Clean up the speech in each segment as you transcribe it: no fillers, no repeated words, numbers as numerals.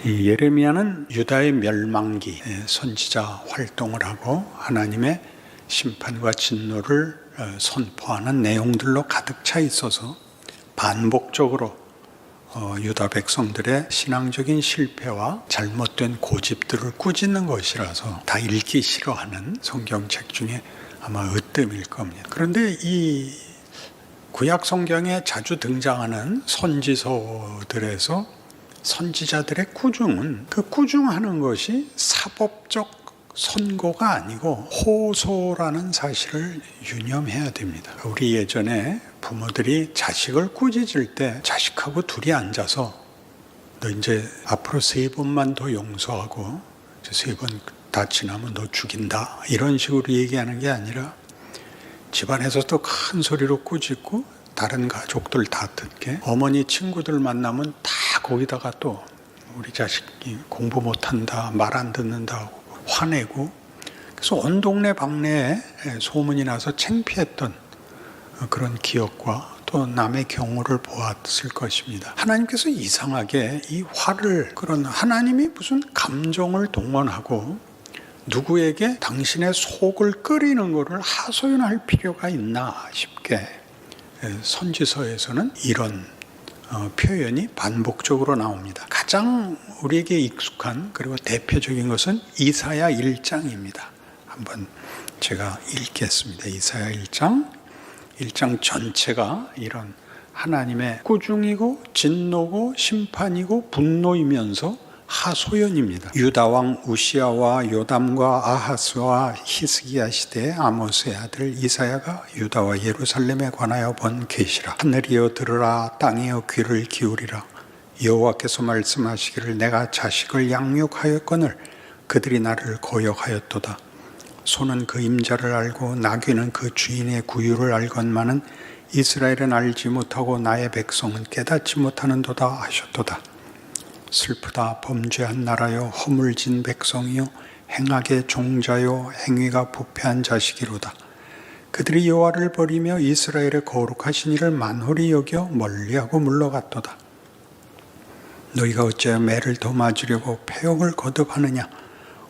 이 예레미야는 유다의 멸망기 선지자 활동을 하고 하나님의 심판과 진노를 선포하는 내용들로 가득 차 있어서 반복적으로 유다 백성들의 신앙적인 실패와 잘못된 고집들을 꾸짖는 것이라서 다 읽기 싫어하는 성경책 중에 아마 으뜸일 겁니다. 그런데 이 구약 성경에 자주 등장하는 선지서들에서 선지자들의 꾸중은 그 꾸중하는 것이 사법적 선고가 아니고 호소라는 사실을 유념해야 됩니다. 우리 예전에 부모들이 자식을 꾸짖을 때 자식하고 둘이 앉아서 너 이제 앞으로 3번만 더 용서하고 3번 다 지나면 너 죽인다 이런 식으로 얘기하는 게 아니라 집안에서 또 큰 소리로 꾸짖고 다른 가족들 다 듣게 어머니 친구들 만나면 다 거기다가 또 우리 자식이 공부 못한다 말 안 듣는다 화내고 그래서 온 동네 방네에 소문이 나서 창피했던 그런 기억과 또 남의 경우를 보았을 것입니다. 하나님께서 이상하게 이 화를 그런 하나님이 무슨 감정을 동원하고 누구에게 당신의 속을 끓이는 것을 하소연할 필요가 있나 싶게 선지서에서는 이런 표현이 반복적으로 나옵니다. 가장 우리에게 익숙한 그리고 대표적인 것은 이사야 1장입니다. 한번 제가 읽겠습니다. 이사야 1장 전체가 이런 하나님의 꾸중이고 진노고 심판이고 분노이면서 하소연입니다. 유다 왕 우시야와 요담과 아하스와 히스기야 시대의 아모스의 아들 이사야가 유다와 예루살렘에 관하여 본 계시라. 하늘이여 들으라, 땅이여 귀를 기울이라. 여호와께서 말씀하시기를 내가 자식을 양육하였거늘 그들이 나를 거역하였도다. 소는 그 임자를 알고 나귀는 그 주인의 구유를 알건만은 이스라엘은 알지 못하고 나의 백성은 깨닫지 못하는도다 하셨도다. 슬프다 범죄한 나라여 허물진 백성이요 행악의 종자요 행위가 부패한 자식이로다. 그들이 여호와를 버리며 이스라엘의 거룩하신 이를 만홀히 여겨 멀리하고 물러갔도다. 너희가 어찌하여 매를 더 맞으려고 패역을 거듭하느냐.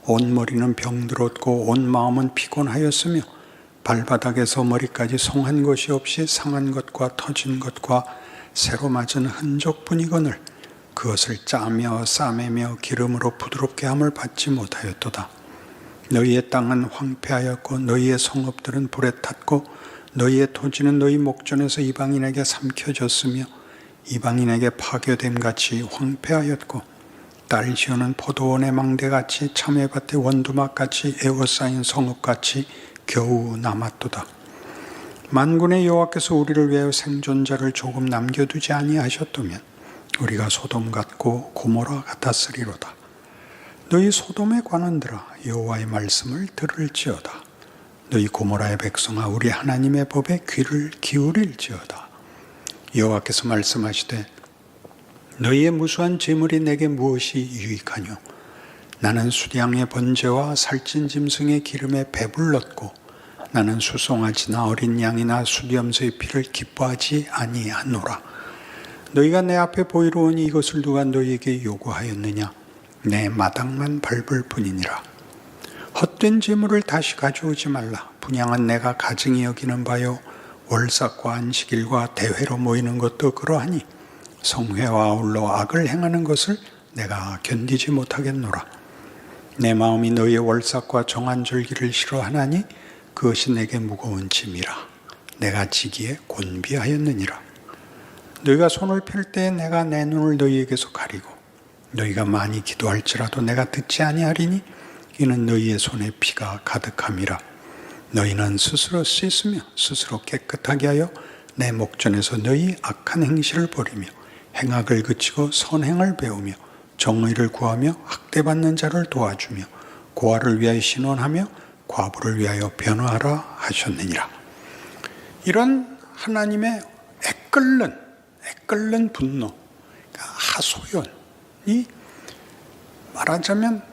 온 머리는 병들었고 온 마음은 피곤하였으며 발바닥에서 머리까지 성한 것이 없이 상한 것과 터진 것과 새로 맞은 흔적뿐이거늘 그것을 짜며 싸매며 기름으로 부드럽게 함을 받지 못하였도다. 너희의 땅은 황폐하였고 너희의 성읍들은 불에 탔고 너희의 토지는 너희 목전에서 이방인에게 삼켜졌으며 이방인에게 파괴됨같이 황폐하였고 딸 지어는 포도원의 망대같이 참외밭의 원두막같이 에워싸인 성읍같이 겨우 남았도다. 만군의 여호와께서 우리를 위하여 생존자를 조금 남겨두지 아니하셨다면 우리가 소돔 같고 고모라 같았으리로다. 너희 소돔의 관원들아 여호와의 말씀을 들을지어다. 너희 고모라의 백성아 우리 하나님의 법에 귀를 기울일지어다. 여호와께서 말씀하시되 너희의 무수한 재물이 내게 무엇이 유익하뇨. 나는 수량의 번제와 살찐 짐승의 기름에 배불렀고 나는 수송아지나 어린 양이나 수염소의 피를 기뻐하지 아니하노라. 너희가 내 앞에 보이러 오니 이것을 누가 너희에게 요구하였느냐. 내 마당만 밟을 뿐이니라. 헛된 재물을 다시 가져오지 말라. 분향은 내가 가증히 여기는 바요 월삭과 안식일과 대회로 모이는 것도 그러하니 성회와 아울러 악을 행하는 것을 내가 견디지 못하겠노라. 내 마음이 너희의 월삭과 정한절기를 싫어하나니 그것이 내게 무거운 짐이라. 내가 지기에 곤비하였느니라. 너희가 손을 펼 때 내가 내 눈을 너희에게서 가리고 너희가 많이 기도할지라도 내가 듣지 아니하리니 이는 너희의 손에 피가 가득함이라. 너희는 스스로 씻으며 스스로 깨끗하게 하여 내 목전에서 너희 악한 행실을 버리며 행악을 그치고 선행을 배우며 정의를 구하며 학대받는 자를 도와주며 고아를 위하여 신원하며 과부를 위하여 변호하라 하셨느니라. 이런 하나님의 애끓는 분노, 하소연이 말하자면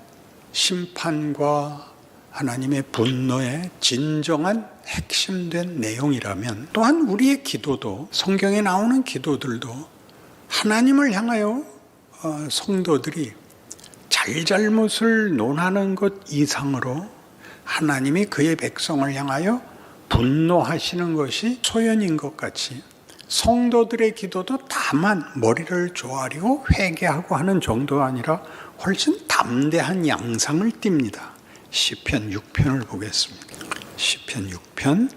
심판과 하나님의 분노의 진정한 핵심된 내용이라면 또한 우리의 기도도 성경에 나오는 기도들도 하나님을 향하여 성도들이 잘잘못을 논하는 것 이상으로 하나님이 그의 백성을 향하여 분노하시는 것이 소연인 것 같이 성도들의 기도도 다만 머리를 조아리고 회개하고 하는 정도가 아니라 훨씬 담대한 양상을 띱니다. 시편 6편을 보겠습니다. 시편 6편.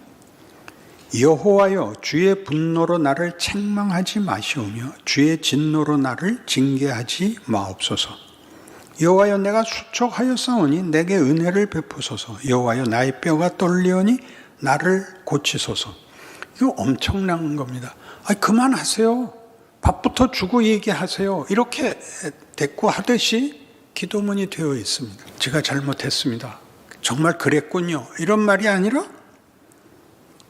여호와여, 주의 분노로 나를 책망하지 마시오며 주의 진노로 나를 징계하지 마옵소서. 여호와여, 내가 수척하였사오니 내게 은혜를 베푸소서. 여호와여, 나의 뼈가 떨리오니 나를 고치소서. 이거 엄청난 겁니다. 그만하세요. 밥부터 주고 얘기하세요. 이렇게 대꾸하듯이 기도문이 되어 있습니다. 제가 잘못했습니다. 정말 그랬군요. 이런 말이 아니라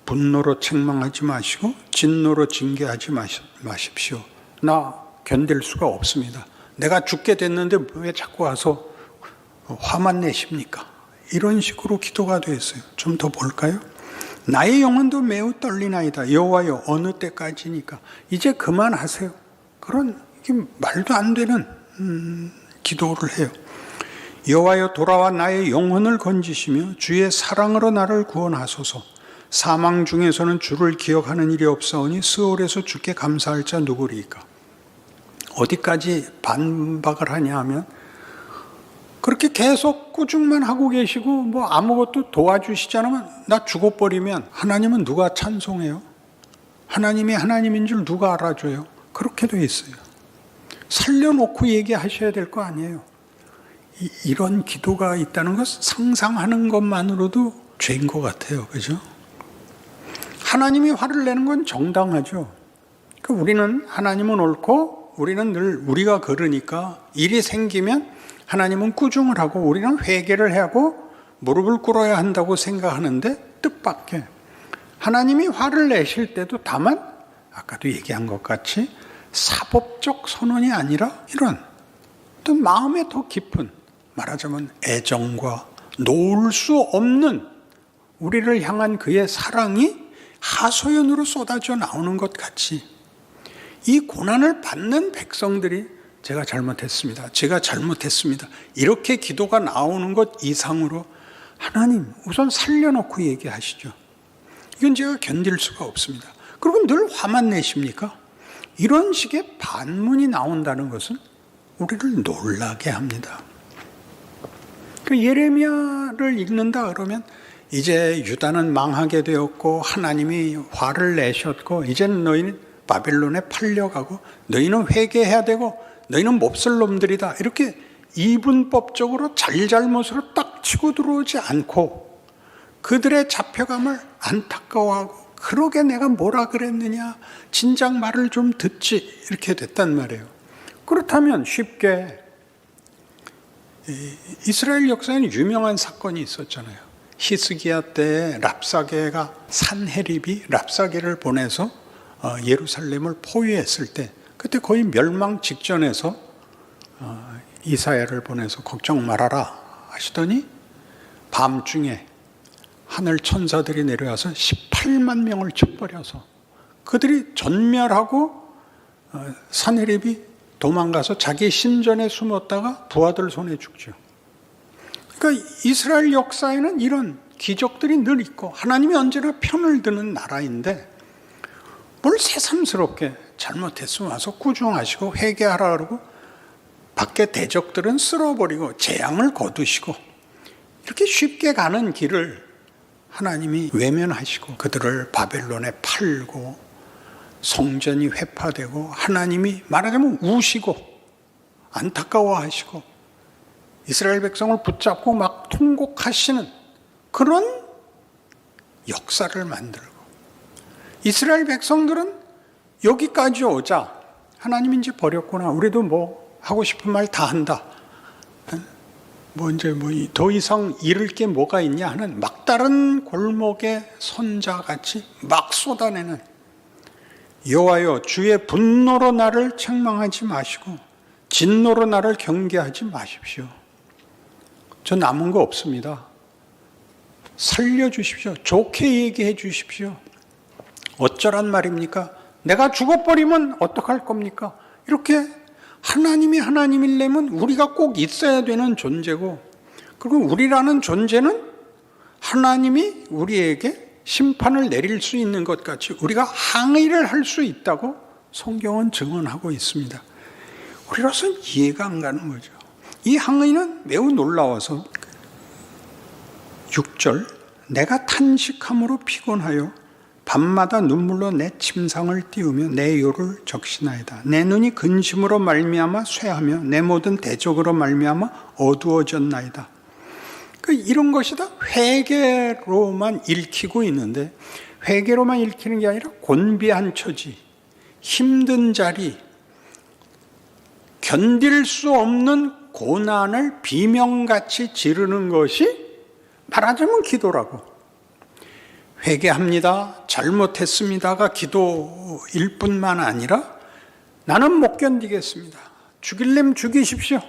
분노로 책망하지 마시고 진노로 징계하지 마십시오. 나 견딜 수가 없습니다. 내가 죽게 됐는데 왜 자꾸 와서 화만 내십니까? 이런 식으로 기도가 되었어요. 좀 더 볼까요? 나의 영혼도 매우 떨리나이다. 여호와여, 어느 때까지니까? 이제 그만하세요. 그런 말도 안 되는 기도를 해요. 여호와여, 돌아와 나의 영혼을 건지시며 주의 사랑으로 나를 구원하소서. 사망 중에서는 주를 기억하는 일이 없사오니 스올에서 주께 감사할 자 누구리이까? 어디까지 반박을 하냐 하면 그렇게 계속 꾸중만 하고 계시고 아무것도 도와주시지 않으면 나 죽어버리면 하나님은 누가 찬송해요? 하나님이 하나님인 줄 누가 알아줘요? 그렇게 돼 있어요. 살려놓고 얘기하셔야 될 거 아니에요. 이런 기도가 있다는 것 상상하는 것만으로도 죄인 것 같아요. 그죠? 하나님이 화를 내는 건 정당하죠. 우리는 하나님은 옳고 우리는 늘 우리가 그러니까 일이 생기면 하나님은 꾸중을 하고 우리는 회개를 하고 무릎을 꿇어야 한다고 생각하는데 뜻밖의 하나님이 화를 내실 때도 다만 아까도 얘기한 것 같이 사법적 선언이 아니라 이런 또 마음에 더 깊은 말하자면 애정과 놓을 수 없는 우리를 향한 그의 사랑이 하소연으로 쏟아져 나오는 것 같이 이 고난을 받는 백성들이 제가 잘못했습니다. 이렇게 기도가 나오는 것 이상으로 하나님 우선 살려놓고 얘기하시죠. 이건 제가 견딜 수가 없습니다. 그리고 늘 화만 내십니까? 이런 식의 반문이 나온다는 것은 우리를 놀라게 합니다. 예레미야를 읽는다 그러면 이제 유다는 망하게 되었고 하나님이 화를 내셨고 이제는 너희는 바벨론에 팔려가고 너희는 회개해야 되고 너희는 몹쓸 놈들이다. 이렇게 이분법적으로 잘잘못으로 딱 치고 들어오지 않고 그들의 잡혀감을 안타까워하고 그러게 내가 뭐라 그랬느냐. 진작 말을 좀 듣지. 이렇게 됐단 말이에요. 그렇다면 쉽게 이스라엘 역사에는 유명한 사건이 있었잖아요. 히스기야 때 랍사게가 산헤립이 랍사게를 보내서 예루살렘을 포위했을 때 그때 거의 멸망 직전에서 이사야를 보내서 걱정 말아라 하시더니 밤중에 하늘 천사들이 내려와서 18만 명을 쳐버려서 그들이 전멸하고 산헤립이 도망가서 자기 신전에 숨었다가 부하들 손에 죽죠. 그러니까 이스라엘 역사에는 이런 기적들이 늘 있고 하나님이 언제나 편을 드는 나라인데 뭘 새삼스럽게 잘못했으면 와서 꾸중하시고 회개하라 그러고 밖에 대적들은 쓸어버리고 재앙을 거두시고 이렇게 쉽게 가는 길을 하나님이 외면하시고 그들을 바벨론에 팔고 성전이 회파되고 하나님이 말하자면 우시고 안타까워하시고 이스라엘 백성을 붙잡고 막 통곡하시는 그런 역사를 만들고 이스라엘 백성들은 여기까지 오자 하나님 이제 버렸구나. 우리도 뭐 하고 싶은 말 다 한다. 더 이상 잃을 게 뭐가 있냐 하는 막다른 골목의 선자같이 막 쏟아내는 여호와여 주의 분노로 나를 책망하지 마시고 진노로 나를 경계하지 마십시오. 저 남은 거 없습니다. 살려주십시오. 좋게 얘기해 주십시오. 어쩌란 말입니까? 내가 죽어버리면 어떡할 겁니까? 이렇게 하나님이 하나님이려면 우리가 꼭 있어야 되는 존재고, 그리고 우리라는 존재는 하나님이 우리에게 심판을 내릴 수 있는 것 같이 우리가 항의를 할 수 있다고 성경은 증언하고 있습니다. 우리로서는 이해가 안 가는 거죠. 이 항의는 매우 놀라워서 6절, 내가 탄식함으로 피곤하여 밤마다 눈물로 내 침상을 띄우며 내 요를 적시나이다. 내 눈이 근심으로 말미암아 쇠하며 내 모든 대적으로 말미암아 어두워졌나이다. 이런 것이 다 회개로만 읽히고 있는데, 회개로만 읽히는 게 아니라 곤비한 처지, 힘든 자리, 견딜 수 없는 고난을 비명같이 지르는 것이 말하자면 기도라고. 회개합니다, 잘못했습니다가 기도일 뿐만 아니라 나는 못 견디겠습니다, 죽일래면 죽이십시오,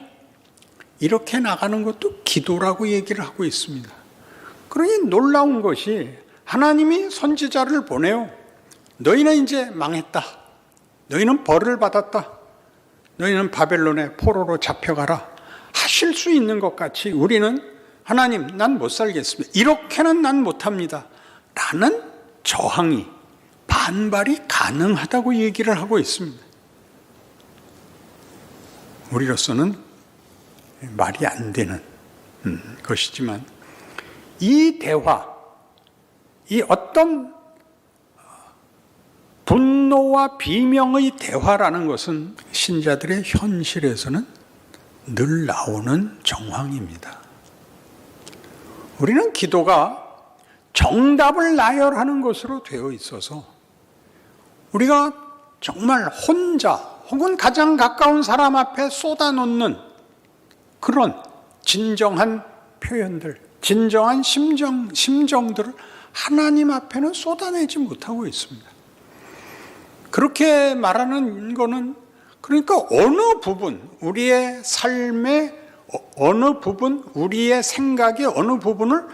이렇게 나가는 것도 기도라고 얘기를 하고 있습니다. 그러니 놀라운 것이 하나님이 선지자를 보내요. 너희는 이제 망했다, 너희는 벌을 받았다, 너희는 바벨론의 포로로 잡혀가라 하실 수 있는 것 같이 우리는 하나님, 난 못 살겠습니다, 이렇게는 난 못합니다 라는 저항이, 반발이 가능하다고 얘기를 하고 있습니다. 우리로서는 말이 안 되는 것이지만, 이 대화, 이 어떤 분노와 비명의 대화라는 것은 신자들의 현실에서는 늘 나오는 정황입니다. 우리는 기도가 정답을 나열하는 것으로 되어 있어서 우리가 정말 혼자 혹은 가장 가까운 사람 앞에 쏟아놓는 그런 진정한 표현들, 진정한 심정들을 하나님 앞에는 쏟아내지 못하고 있습니다. 그렇게 말하는 거는, 그러니까 어느 부분, 우리의 삶의 어느 부분, 우리의 생각의 어느 부분을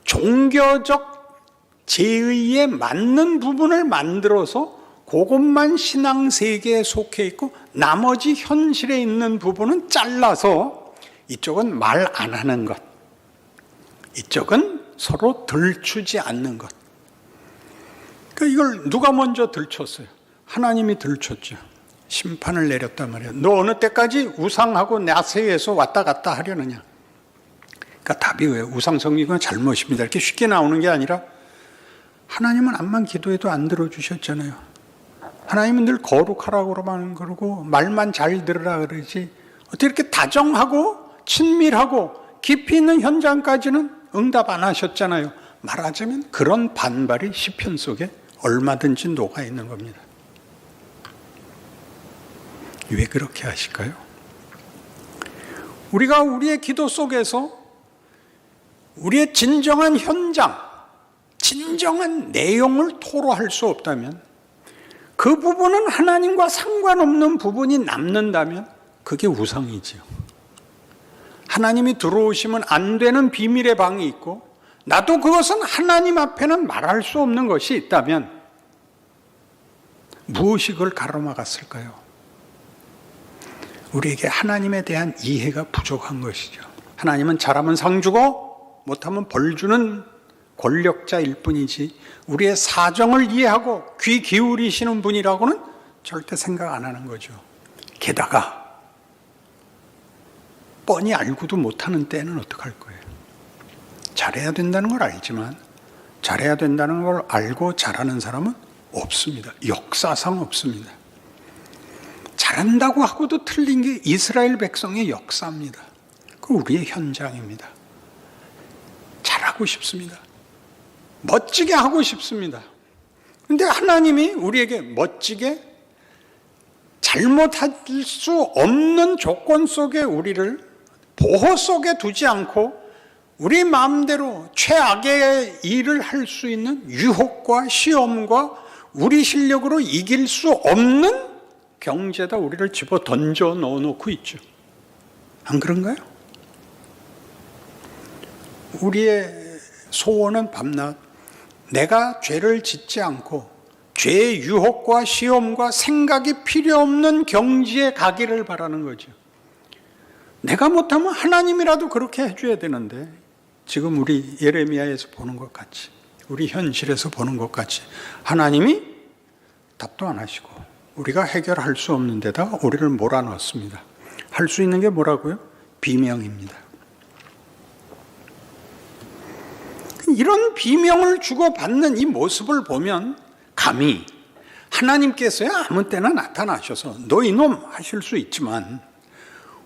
종교적 제의에 맞는 부분을 만들어서 그것만 신앙 세계에 속해 있고 나머지 현실에 있는 부분은 잘라서 이쪽은 말 안 하는 것, 이쪽은 서로 들추지 않는 것. 그러니까 이걸 누가 먼저 들췄어요? 하나님이 들췄죠. 심판을 내렸단 말이에요. 너 어느 때까지 우상하고 나세에서 왔다 갔다 하려느냐. 그러니까 답이 왜 우상 섬기건 잘못입니다 이렇게 쉽게 나오는 게 아니라, 하나님은 암만 기도해도 안 들어주셨잖아요. 하나님은 늘 거룩하라고만 그러고 말만 잘 들으라 그러지, 어떻게 이렇게 다정하고 친밀하고 깊이 있는 현장까지는 응답 안 하셨잖아요. 말하자면 그런 반발이 시편 속에 얼마든지 녹아 있는 겁니다. 왜 그렇게 하실까요? 우리가 우리의 기도 속에서 우리의 진정한 현장, 진정한 내용을 토로할 수 없다면, 그 부분은 하나님과 상관없는 부분이 남는다면 그게 우상이지요. 하나님이 들어오시면 안 되는 비밀의 방이 있고, 나도 그것은 하나님 앞에는 말할 수 없는 것이 있다면 무엇이 그걸 가로막았을까요? 우리에게 하나님에 대한 이해가 부족한 것이죠. 하나님은 잘하면 상 주고 못하면 벌 주는 권력자일 뿐이지 우리의 사정을 이해하고 귀 기울이시는 분이라고는 절대 생각 안 하는 거죠. 게다가 뻔히 알고도 못하는 때는 어떡할 거예요? 잘해야 된다는 걸 알지만 잘해야 된다는 걸 알고 잘하는 사람은 없습니다. 역사상 없습니다. 잘한다고 하고도 틀린 게 이스라엘 백성의 역사입니다. 그 우리의 현장입니다. 잘하고 싶습니다. 멋지게 하고 싶습니다. 그런데 하나님이 우리에게 멋지게 잘못할 수 없는 조건 속에 우리를 보호 속에 두지 않고 우리 마음대로 최악의 일을 할 수 있는 유혹과 시험과 우리 실력으로 이길 수 없는 경제에다 우리를 집어 던져 넣어놓고 있죠. 안 그런가요? 우리의 소원은 밤낮 내가 죄를 짓지 않고 죄의 유혹과 시험과 생각이 필요 없는 경지에 가기를 바라는 거죠. 내가 못하면 하나님이라도 그렇게 해줘야 되는데, 지금 우리 예레미야에서 보는 것 같이, 우리 현실에서 보는 것 같이 하나님이 답도 안 하시고 우리가 해결할 수 없는 데다가 우리를 몰아넣습니다. 할 수 있는 게 뭐라고요? 비명입니다. 이런 비명을 주고받는 이 모습을 보면 감히 하나님께서야 아무 때나 나타나셔서 너 이놈 하실 수 있지만,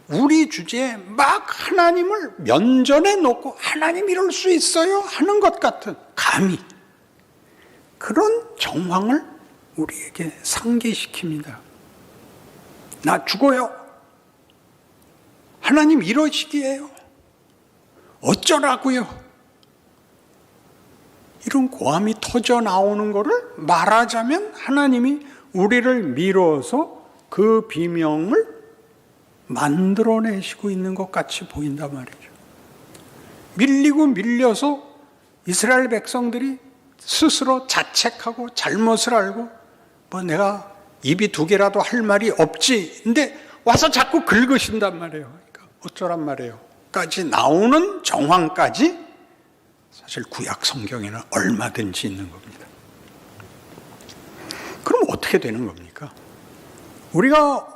우리 주제에 막 하나님을 면전에 놓고 하나님 이럴 수 있어요? 하는 것 같은 감히 그런 정황을 우리에게 상기시킵니다. 나 죽어요. 하나님 이러시기에요. 어쩌라고요? 이런 고함이 터져 나오는 것을 말하자면 하나님이 우리를 미뤄서 그 비명을 만들어내시고 있는 것 같이 보인단 말이죠. 밀리고 밀려서 이스라엘 백성들이 스스로 자책하고 잘못을 알고 뭐 내가 입이 두 개라도 할 말이 없지, 근데 와서 자꾸 긁으신단 말이에요. 그러니까 어쩌란 말이에요 까지 나오는 정황까지 사실 구약 성경에는 얼마든지 있는 겁니다. 그럼 어떻게 되는 겁니까? 우리가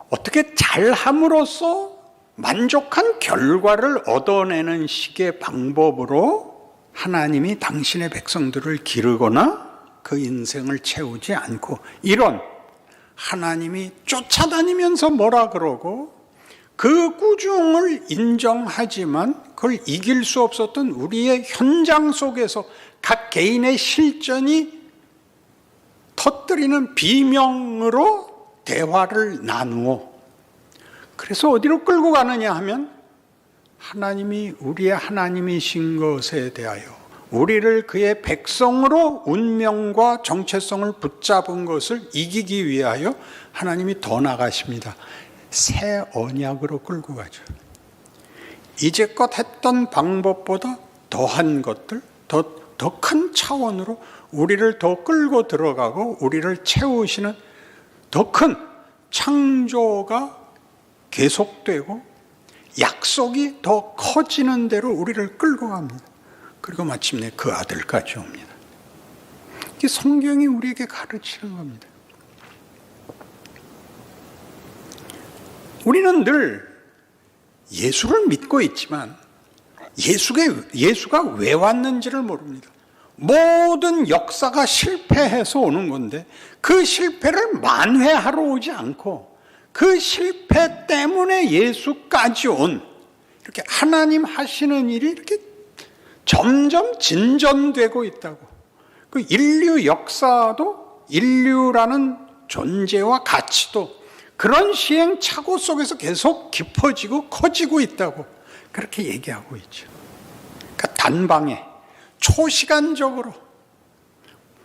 어떻게 잘함으로써 만족한 결과를 얻어내는 식의 방법으로 하나님이 당신의 백성들을 기르거나 그 인생을 채우지 않고, 이런 하나님이 쫓아다니면서 뭐라 그러고 그 꾸중을 인정하지만 그걸 이길 수 없었던 우리의 현장 속에서 각 개인의 실전이 터뜨리는 비명으로 대화를 나누어, 그래서 어디로 끌고 가느냐 하면 하나님이 우리의 하나님이신 것에 대하여 우리를 그의 백성으로 운명과 정체성을 붙잡은 것을 이기기 위하여 하나님이 더 나가십니다. 새 언약으로 끌고 가죠. 이제껏 했던 방법보다 더한 것들, 더 큰 차원으로 우리를 더 끌고 들어가고 우리를 채우시는 더 큰 창조가 계속되고 약속이 더 커지는 대로 우리를 끌고 갑니다. 그리고 마침내 그 아들까지 옵니다. 이게 성경이 우리에게 가르치는 겁니다. 우리는 늘 예수를 믿고 있지만 예수가 왜 왔는지를 모릅니다. 모든 역사가 실패해서 오는 건데 그 실패를 만회하러 오지 않고 그 실패 때문에 예수까지 온, 이렇게 하나님 하시는 일이 이렇게 점점 진전되고 있다고. 그 인류 역사도, 인류라는 존재와 가치도 그런 시행착오 속에서 계속 깊어지고 커지고 있다고 그렇게 얘기하고 있죠. 그러니까 단방에 초시간적으로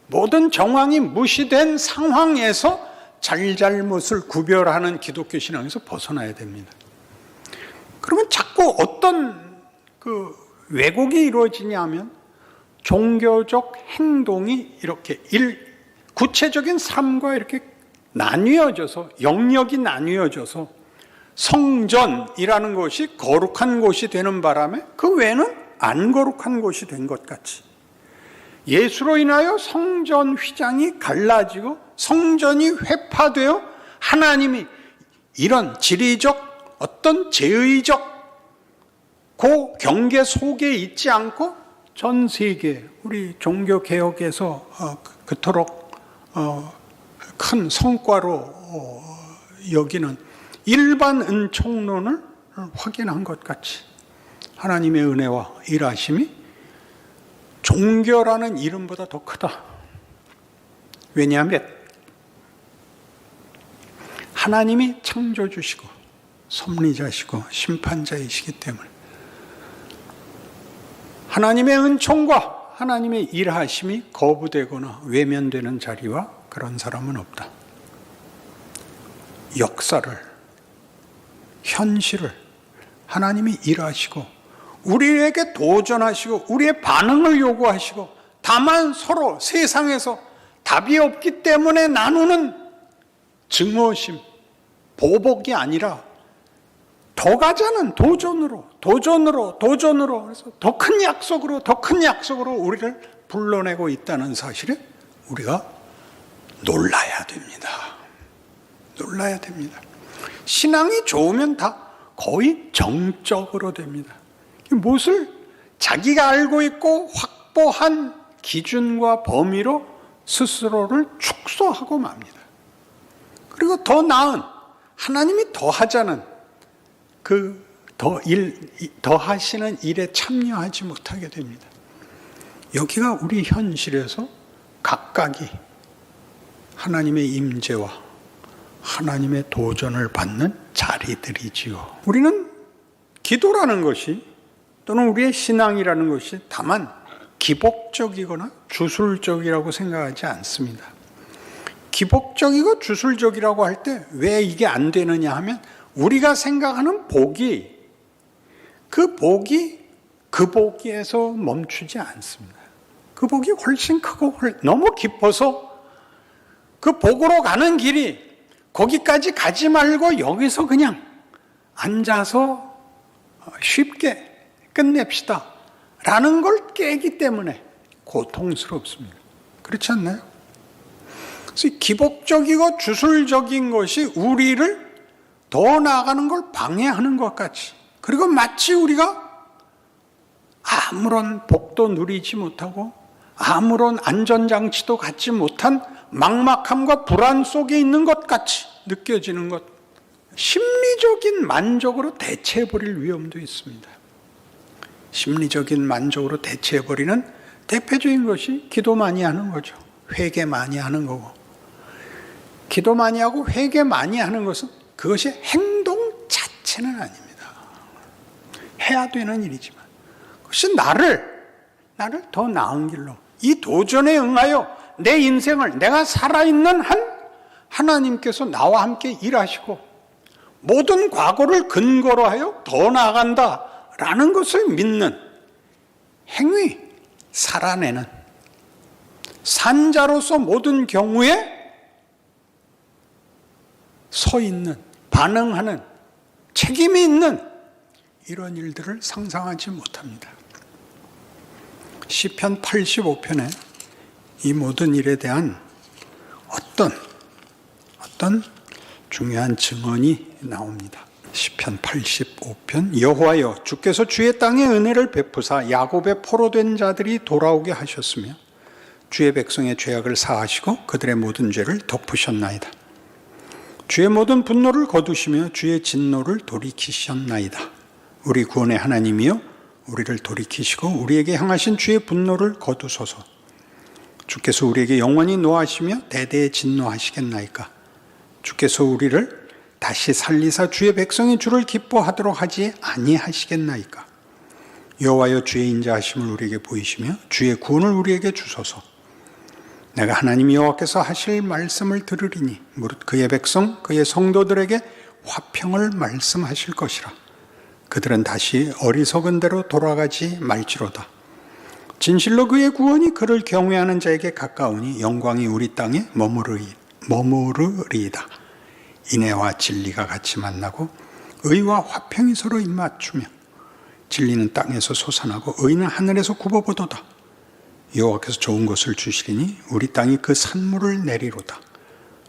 모든 정황이 무시된 상황에서 잘잘못을 구별하는 기독교 신앙에서 벗어나야 됩니다. 그러면 자꾸 어떤 그 왜곡이 이루어지냐면 종교적 행동이 이렇게 구체적인 삶과 이렇게 나뉘어져서, 영역이 나뉘어져서 성전이라는 것이 거룩한 곳이 되는 바람에 그 외에는 안 거룩한 곳이 된 것 같이, 예수로 인하여 성전 휘장이 갈라지고 성전이 회파되어 하나님이 이런 지리적 어떤 제의적 그 경계 속에 있지 않고 전 세계 우리 종교개혁에서 그토록 큰 성과로 여기는 일반 은총론을 확인한 것 같이 하나님의 은혜와 일하심이 종교라는 이름보다 더 크다. 왜냐하면 하나님이 창조주시고 섭리자시고 심판자이시기 때문에 하나님의 은총과 하나님의 일하심이 거부되거나 외면되는 자리와 그런 사람은 없다. 역사를, 현실을 하나님이 일하시고 우리에게 도전하시고 우리의 반응을 요구하시고, 다만 서로 세상에서 답이 없기 때문에 나누는 증오심, 보복이 아니라 더 가자는 도전으로 그래서 더 큰 약속으로 우리를 불러내고 있다는 사실에 우리가 놀라야 됩니다. 놀라야 됩니다. 신앙이 좋으면 다 거의 정적으로 됩니다. 무엇을 자기가 알고 있고 확보한 기준과 범위로 스스로를 축소하고 맙니다. 그리고 더 나은 하나님이 더 하자는 더 하시는 일에 참여하지 못하게 됩니다. 여기가 우리 현실에서 각각이 하나님의 임재와 하나님의 도전을 받는 자리들이지요. 우리는 기도라는 것이 또는 우리의 신앙이라는 것이 다만 기복적이거나 주술적이라고 생각하지 않습니다. 기복적이고 주술적이라고 할 때 왜 이게 안 되느냐 하면 우리가 생각하는 복이 그 복에서 멈추지 않습니다. 그 복이 훨씬 크고 너무 깊어서 그 복으로 가는 길이 거기까지 가지 말고 여기서 그냥 앉아서 쉽게 끝냅시다 라는 걸 깨기 때문에 고통스럽습니다. 그렇지 않나요? 그래서 기복적이고 주술적인 것이 우리를 더 나아가는 걸 방해하는 것 같이, 그리고 마치 우리가 아무런 복도 누리지 못하고 아무런 안전장치도 갖지 못한 막막함과 불안 속에 있는 것 같이 느껴지는 것, 심리적인 만족으로 대체해버릴 위험도 있습니다. 심리적인 만족으로 대체해버리는 대표적인 것이 기도 많이 하는 거죠. 회개 많이 하는 거고, 기도 많이 하고 회개 많이 하는 것은 그것이 행동 자체는 아닙니다. 해야 되는 일이지만 그것이 나를 더 나은 길로, 이 도전에 응하여 내 인생을, 내가 살아있는 한 하나님께서 나와 함께 일하시고 모든 과거를 근거로 하여 더 나아간다라는 것을 믿는 행위, 살아내는 산자로서 모든 경우에 서 있는, 반응하는, 책임이 있는 이런 일들을 상상하지 못합니다. 시편 85편에 이 모든 일에 대한 어떤 중요한 증언이 나옵니다. 시편 85편, 여호와여 주께서 주의 땅에 은혜를 베푸사 야곱의 포로된 자들이 돌아오게 하셨으며 주의 백성의 죄악을 사하시고 그들의 모든 죄를 덮으셨나이다. 주의 모든 분노를 거두시며 주의 진노를 돌이키셨나이다. 우리 구원의 하나님이여 우리를 돌이키시고 우리에게 향하신 주의 분노를 거두소서. 주께서 우리에게 영원히 노하시며 대대에 진노하시겠나이까. 주께서 우리를 다시 살리사 주의 백성이 주를 기뻐하도록 하지 아니하시겠나이까. 여호와여 주의 인자하심을 우리에게 보이시며 주의 구원을 우리에게 주소서. 내가 하나님 여호와께서 하실 말씀을 들으리니 무릇 그의 백성 그의 성도들에게 화평을 말씀하실 것이라. 그들은 다시 어리석은 대로 돌아가지 말지로다. 진실로 그의 구원이 그를 경외하는 자에게 가까우니 영광이 우리 땅에 머무르리이다. 인애와 진리가 같이 만나고 의와 화평이 서로 입맞추며 진리는 땅에서 솟아나고 의는 하늘에서 굽어보도다. 여호와께서 좋은 것을 주시리니 우리 땅이 그 산물을 내리로다.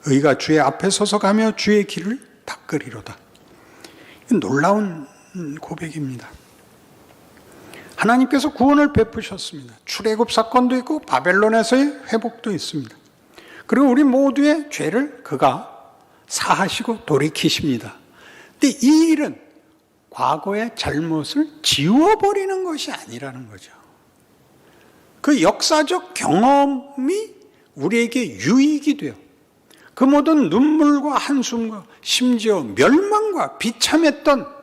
의가 주의 앞에 서서 가며 주의 길을 닦으리로다. 놀라운 고백입니다. 하나님께서 구원을 베푸셨습니다. 출애굽 사건도 있고 바벨론에서의 회복도 있습니다. 그리고 우리 모두의 죄를 그가 사하시고 돌이키십니다. 근데 이 일은 과거의 잘못을 지워버리는 것이 아니라는 거죠. 그 역사적 경험이 우리에게 유익이 돼요. 그 모든 눈물과 한숨과 심지어 멸망과 비참했던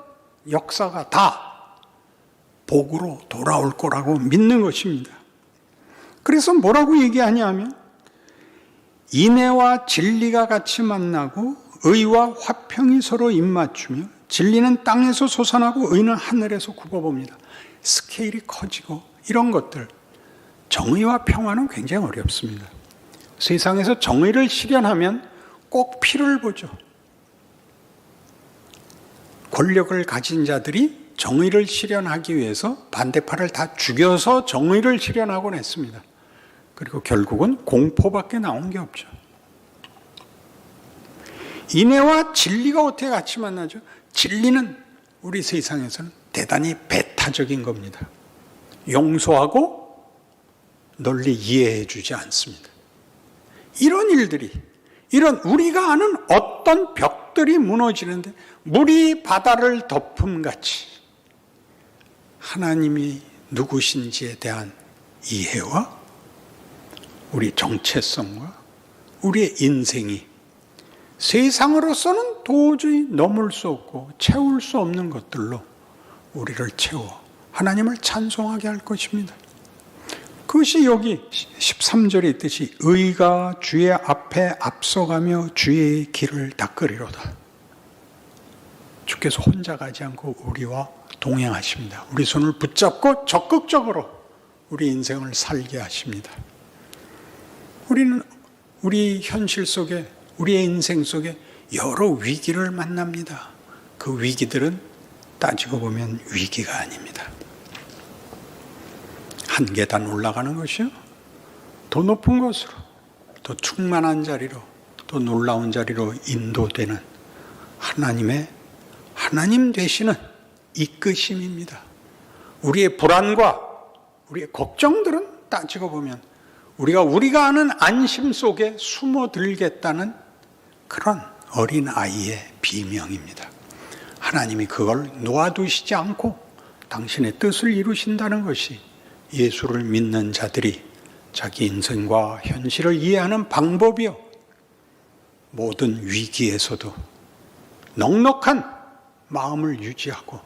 역사가 다 복으로 돌아올 거라고 믿는 것입니다. 그래서 뭐라고 얘기하냐 하면 인애와 진리가 같이 만나고 의와 화평이 서로 입맞추며 진리는 땅에서 솟아나고 의는 하늘에서 굽어봅니다. 스케일이 커지고 이런 것들, 정의와 평화는 굉장히 어렵습니다. 세상에서 정의를 실현하면 꼭 피를 보죠. 권력을 가진 자들이 정의를 실현하기 위해서 반대파를 다 죽여서 정의를 실현하곤 했습니다. 그리고 결국은 공포밖에 나온 게 없죠. 인애와 진리가 어떻게 같이 만나죠? 진리는 우리 세상에서는 대단히 배타적인 겁니다. 용서하고 널리 이해해 주지 않습니다. 이런 일들이, 이런 우리가 아는 어떤 벽들이 무너지는데 물이 바다를 덮음같이 하나님이 누구신지에 대한 이해와 우리 정체성과 우리의 인생이 세상으로서는 도저히 넘을 수 없고 채울 수 없는 것들로 우리를 채워 하나님을 찬송하게 할 것입니다. 그것이 여기 13절에 있듯이 의가 주의 앞에 앞서가며 주의 길을 닦으리로다. 주께서 혼자 가지 않고 우리와 동행하십니다. 우리 손을 붙잡고 적극적으로 우리 인생을 살게 하십니다. 우리는 우리 현실 속에, 우리의 인생 속에 여러 위기를 만납니다. 그 위기들은 따지고 보면 위기가 아닙니다. 한 계단 올라가는 것이요, 더 높은 곳으로, 더 충만한 자리로, 더 놀라운 자리로 인도되는 하나님 되시는 이끄심입니다. 우리의 불안과 우리의 걱정들은 따지고 보면 우리가 아는 안심 속에 숨어들겠다는 그런 어린아이의 비명입니다. 하나님이 그걸 놓아두시지 않고 당신의 뜻을 이루신다는 것이 예수를 믿는 자들이 자기 인생과 현실을 이해하는 방법이요, 모든 위기에서도 넉넉한 마음을 유지하고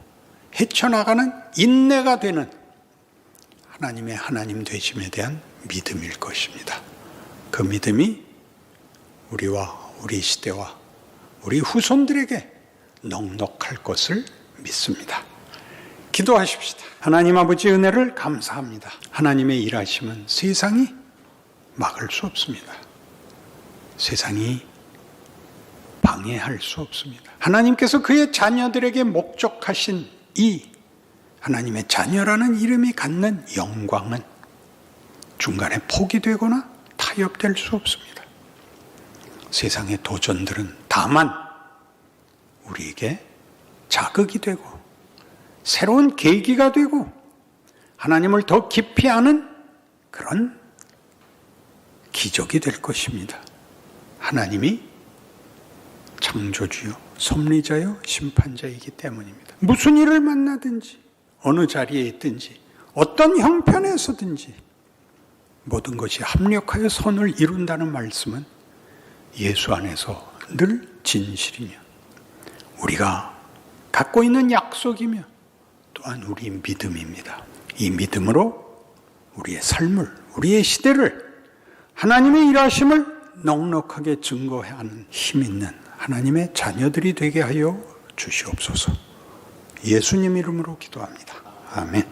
헤쳐나가는 인내가 되는 하나님의 하나님 되심에 대한 믿음일 것입니다. 그 믿음이 우리와 우리 시대와 우리 후손들에게 넉넉할 것을 믿습니다. 기도하십시다. 하나님 아버지 은혜를 감사합니다. 하나님의 일하심은 세상이 막을 수 없습니다. 세상이 방해할 수 없습니다. 하나님께서 그의 자녀들에게 목적하신 이 하나님의 자녀라는 이름이 갖는 영광은 중간에 포기되거나 타협될 수 없습니다. 세상의 도전들은 다만 우리에게 자극이 되고 새로운 계기가 되고 하나님을 더 깊이 아는 그런 기적이 될 것입니다. 하나님이 창조주요, 섭리자요, 심판자이기 때문입니다. 무슨 일을 만나든지 어느 자리에 있든지 어떤 형편에서든지 모든 것이 합력하여 선을 이룬다는 말씀은 예수 안에서 늘 진실이며 우리가 갖고 있는 약속이며 또한 우리 믿음입니다. 이 믿음으로 우리의 삶을, 우리의 시대를 하나님의 일하심을 넉넉하게 증거하는 힘 있는 하나님의 자녀들이 되게 하여 주시옵소서. 예수님 이름으로 기도합니다. 아멘.